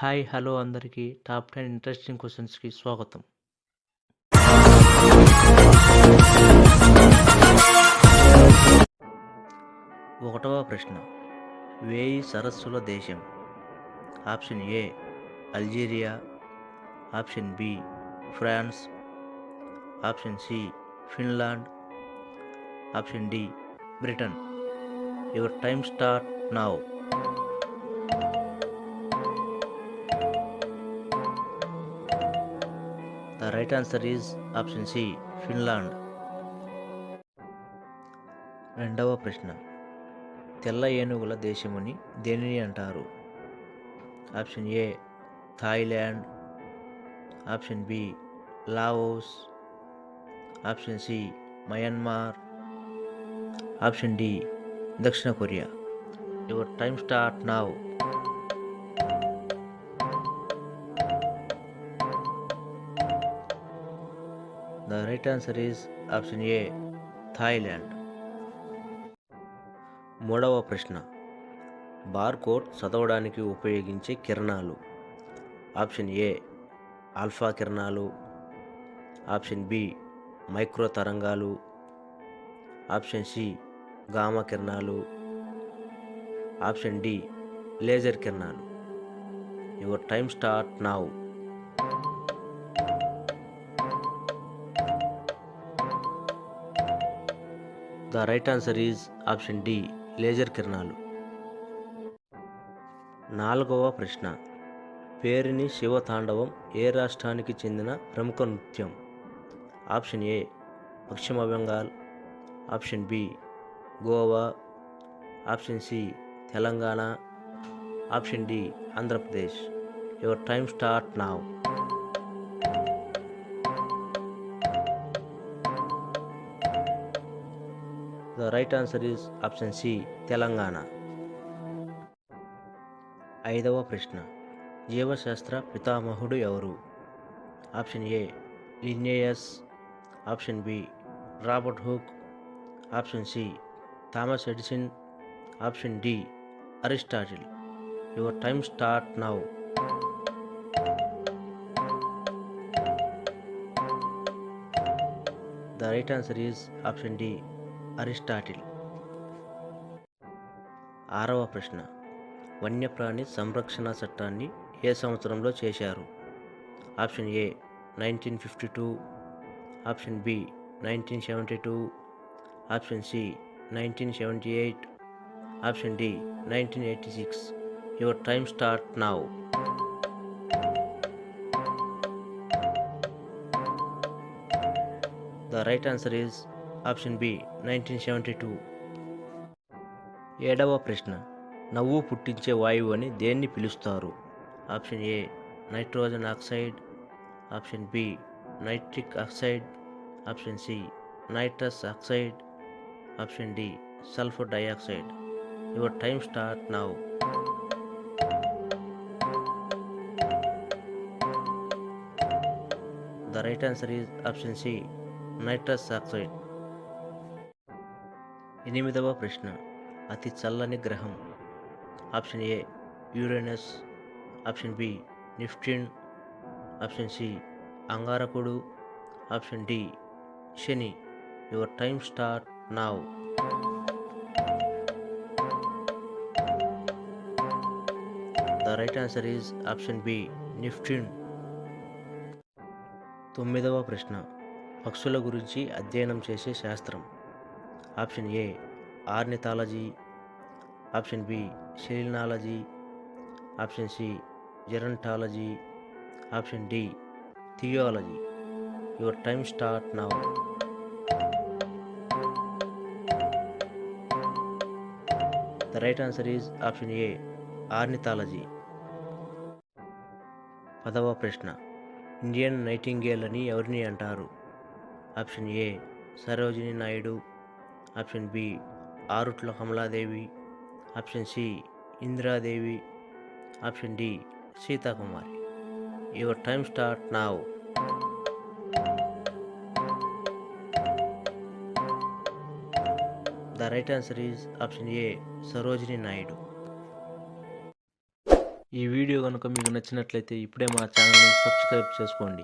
Hi hello అందరికీ top 10 interesting క్వశ్చన్స్కి స్వాగతం. ఒకటవ ప్రశ్న, వేయి సరస్సుల దేశం. Option A Algeria, option B France, option C Finland, option D Britain. Your time start now. The right answer is option C, Finland. రెండవ ప్రశ్న, తెల్ల ఏనుగుల దేశమని దేనిని అంటారు? Option A Thailand, option B Laos, option C Myanmar, option D దక్షిణ Korea. Your time start now. The right answer is option A, Thailand. మూడవ ప్రశ్న, బార్కోడ్ చదవడానికి ఉపయోగించే కిరణాలు. ఆప్షన్ ఏ ఆల్ఫా కిరణాలు, ఆప్షన్ బి మైక్రో తరంగాలు, ఆప్షన్ సి గామా కిరణాలు, option D laser కిరణాలు. Your time start now. The right answer is option D, laser కిరణాలు. నాలుగవ ప్రశ్న, పేరిణి శివతాండవం ఏ రాష్ట్రానికి చెందిన ప్రముఖ నృత్యం? ఆప్షన్ ఏ పశ్చిమ Bengal, option B Goa, option C Telangana, option D Andhra Pradesh. Your time start now. The right answer is option C, Telangana. ఐదవ ప్రశ్న, జీవశాస్త్ర పితామహుడు ఎవరు? Option A Linnaeus, option B Robert Hooke, option C Thomas Edison, option D Aristotle. Your time start now. The right answer is option D, Aristotle. ఆరవ ప్రశ్న, వన్యప్రాణి సంరక్షణ చట్టాన్ని ఏ సంవత్సరంలో చేశారు? Option A 1952, option B 1972, option C 1978, option D 1986. Your time start now. The right answer is option B 1972. ఏడవ ప్రశ్న, నవ్వు పుట్టించే వాయువు అని దేన్ని పిలుస్తారు? Option A nitrogen oxide, option B nitric oxide, option C nitrous oxide, option D sulphur dioxide. Your time start now. The right answer is option C nitrous oxide. ఎనిమిదవ ప్రశ్న, అతి చల్లని గ్రహం. Option A Uranus, option B Neptune, option C అంగారకుడు, option D శని. Your time start now. The right answer is option B Neptune. తొమ్మిదవ ప్రశ్న, పక్షుల గురించి అధ్యయనం చేసే శాస్త్రం. Option A ornithology, option B selenology, option C gerontology, option D theology. Your time start now. The right answer is option A ornithology. పదవ ప్రశ్న, Indian nightingale అని ఎవరిని అంటారు? Option A Sarojini Naidu, option B Arutla Kamaladevi, option C Indiradevi, option D Seethakumari. Your time start now. The right answer is option A, Sarojini Naidu. ఈ video కనుక మీకు నచ్చినట్లయితే ఇప్పుడే మా ఛానల్ని సబ్స్క్రైబ్ చేసుకోండి.